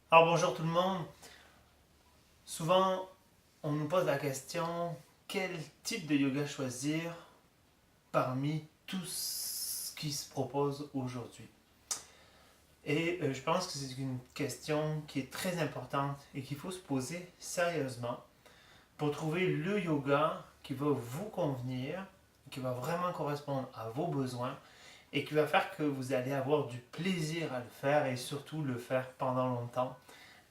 Alors bonjour tout le monde. Souvent, on nous pose la question, quel type de yoga choisir parmi tout ce qui se propose aujourd'hui? Et je pense que c'est une question qui est très importante et qu'il faut se poser sérieusement pour trouver le yoga qui va vous convenir, qui va vraiment correspondre à vos besoins et qui va faire que vous allez avoir du plaisir à le faire et surtout le faire pendant longtemps.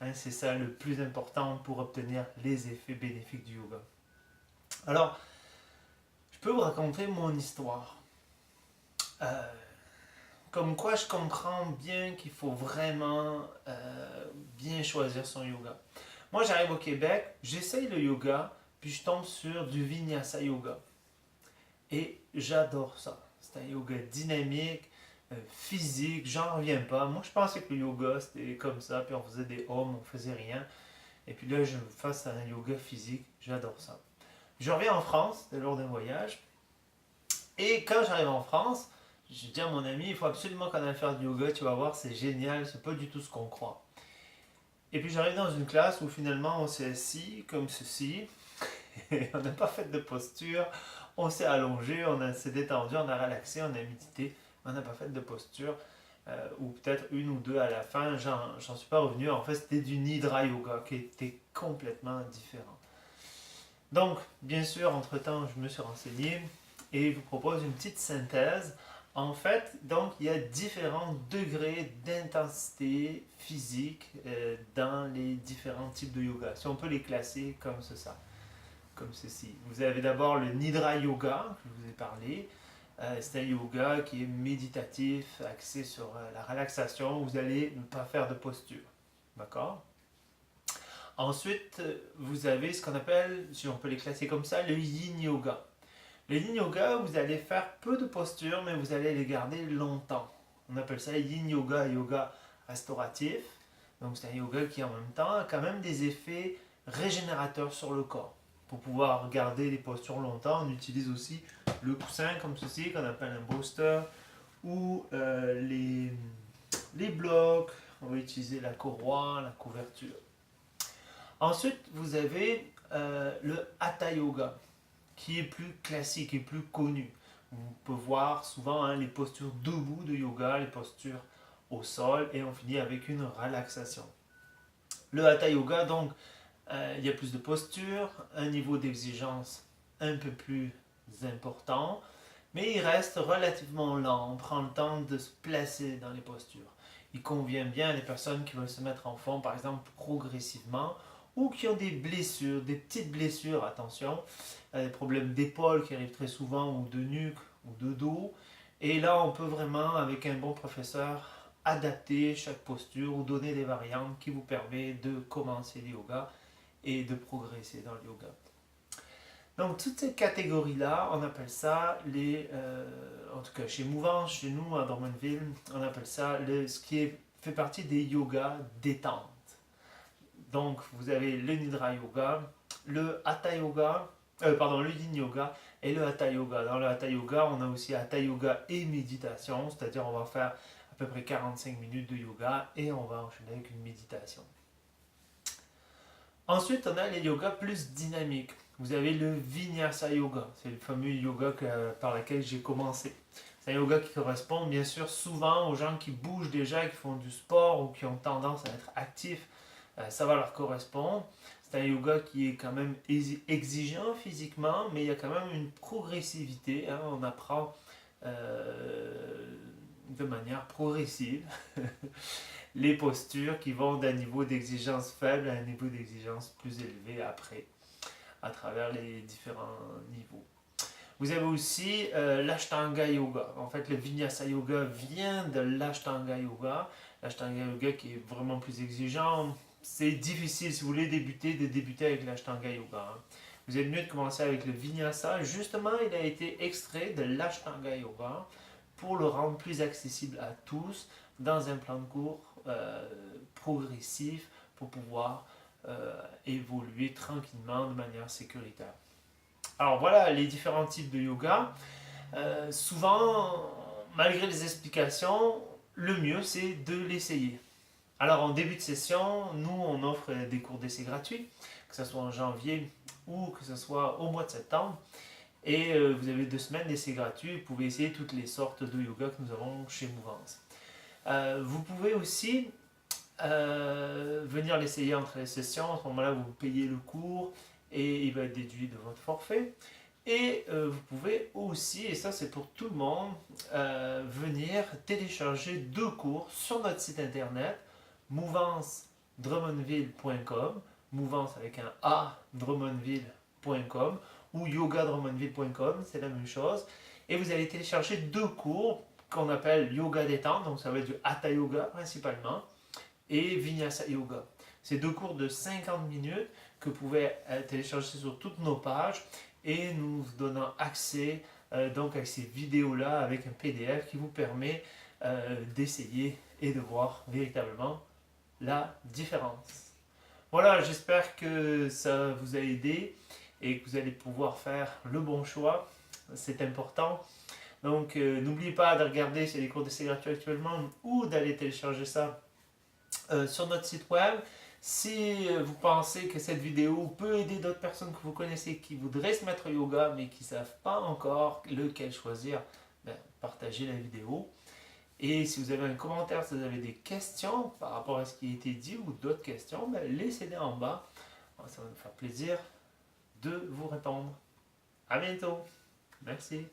Hein, c'est ça le plus important pour obtenir les effets bénéfiques du yoga. Alors, je peux vous raconter mon histoire. Euh, Comme quoi je comprends bien qu'il faut vraiment bien choisir son yoga. Moi, j'arrive au Québec, j'essaye le yoga, puis je tombe sur du Vinyasa Yoga. Et j'adore ça. C'est un yoga dynamique, physique, j'en reviens pas. Moi, je pensais que le yoga, c'était comme ça, puis on faisait des hommes, on faisait rien. Et puis là, je me fasse un yoga physique, j'adore ça. Je reviens en France, c'est lors d'un voyage. Et quand j'arrive en France, je dis à mon ami, il faut absolument qu'on aille faire du yoga, tu vas voir, c'est génial, c'est pas du tout ce qu'on croit. Et puis j'arrive dans une classe où finalement on s'est assis comme ceci, et on n'a pas fait de posture, on s'est allongé, s'est détendu, on a relaxé, on a médité, on n'a pas fait de posture, ou peut-être une ou deux à la fin, j'en suis pas revenu. En fait, c'était du Nidra Yoga qui était complètement différent. Donc, bien sûr, entre-temps, je me suis renseigné et je vous propose une petite synthèse. En fait, donc, il y a différents degrés d'intensité physique dans les différents types de yoga. Si on peut les classer comme ça, comme ceci. Vous avez d'abord le Nidra Yoga, que je vous ai parlé. C'est un yoga qui est méditatif, axé sur la relaxation. Vous allez ne pas faire de posture. D'accord? Ensuite, vous avez ce qu'on appelle, si on peut les classer comme ça, le Yin Yoga. Le Yin Yoga, vous allez faire peu de postures, mais vous allez les garder longtemps. On appelle ça Yin Yoga, yoga restauratif. Donc c'est un yoga qui en même temps a quand même des effets régénérateurs sur le corps. Pour pouvoir garder les postures longtemps, on utilise aussi le coussin comme ceci, qu'on appelle un bolster, ou les blocs. On va utiliser la courroie, la couverture. Ensuite, vous avez le Hatha Yoga, qui est plus classique et plus connu. On peut voir souvent les postures debout de yoga, les postures au sol, et on finit avec une relaxation. Le Hatha Yoga, donc, il y a plus de postures, un niveau d'exigence un peu plus important, mais il reste relativement lent. On prend le temps de se placer dans les postures. Il convient bien à des personnes qui veulent se mettre en forme, par exemple, progressivement, ou qui ont des blessures, des petites blessures, attention, des problèmes d'épaule qui arrivent très souvent, ou de nuque, ou de dos. Et là, on peut vraiment, avec un bon professeur, adapter chaque posture ou donner des variantes qui vous permettent de commencer le yoga et de progresser dans le yoga. Donc, toutes ces catégories-là, on appelle ça en tout cas chez Mouvance, chez nous à Drummondville, on appelle ça ce qui fait partie des yogas détente. Donc, vous avez le Nidra Yoga, le Hatha Yoga, pardon, le Yin Yoga et le Hatha Yoga. Dans le Hatha Yoga, on a aussi Hatha Yoga et méditation, c'est-à-dire on va faire à peu près 45 minutes de yoga et on va enchaîner avec une méditation. Ensuite, on a les yogas plus dynamiques. Vous avez le Vinyasa Yoga, c'est le fameux yoga par lequel j'ai commencé. C'est un yoga qui correspond bien sûr souvent aux gens qui bougent déjà, qui font du sport ou qui ont tendance à être actifs. Ça va leur correspondre. C'est un yoga qui est quand même exigeant physiquement, mais il y a quand même une progressivité. Hein. On apprend de manière progressive les postures qui vont d'un niveau d'exigence faible à un niveau d'exigence plus élevé après, à travers les différents niveaux. Vous avez aussi l'Ashtanga Yoga. En fait, le Vinyasa Yoga vient de l'Ashtanga Yoga. L'Ashtanga Yoga qui est vraiment plus exigeant. C'est difficile, si vous voulez débuter, de débuter avec l'Ashtanga Yoga. Hein. Vous êtes mieux de commencer avec le Vinyasa. Justement, il a été extrait de l'Ashtanga Yoga pour le rendre plus accessible à tous dans un plan de cours progressif pour pouvoir évoluer tranquillement de manière sécuritaire. Alors voilà les différents types de yoga. Souvent, malgré les explications, le mieux c'est de l'essayer. Alors en début de session, nous on offre des cours d'essai gratuits, que ce soit en janvier ou que ce soit au mois de septembre. Et vous avez 2 semaines d'essai gratuits, vous pouvez essayer toutes les sortes de yoga que nous avons chez Mouvance. Vous pouvez aussi venir l'essayer entre les sessions, à ce moment-là vous payez le cours et il va être déduit de votre forfait. Et vous pouvez aussi, et ça c'est pour tout le monde, venir télécharger 2 cours sur notre site internet mouvance-drummondville.com, mouvance avec un A, drummondville.com ou yoga-drummondville.com, c'est la même chose. Et vous allez télécharger 2 cours qu'on appelle yoga détente, donc ça va être du hatha yoga principalement, et vinyasa yoga. C'est 2 cours de 50 minutes que vous pouvez télécharger sur toutes nos pages et nous donnant accès donc à ces vidéos-là avec un PDF qui vous permet d'essayer et de voir véritablement la différence. Voilà, j'espère que ça vous a aidé et que vous allez pouvoir faire le bon choix. C'est important. Donc, n'oubliez pas de regarder si les cours d'essai gratuits actuellement ou d'aller télécharger ça sur notre site web. Si vous pensez que cette vidéo peut aider d'autres personnes que vous connaissez qui voudraient se mettre au yoga mais qui ne savent pas encore lequel choisir, partagez la vidéo. Et si vous avez un commentaire, si vous avez des questions par rapport à ce qui a été dit ou d'autres questions, laissez-les en bas. Ça va nous faire plaisir de vous répondre. À bientôt. Merci.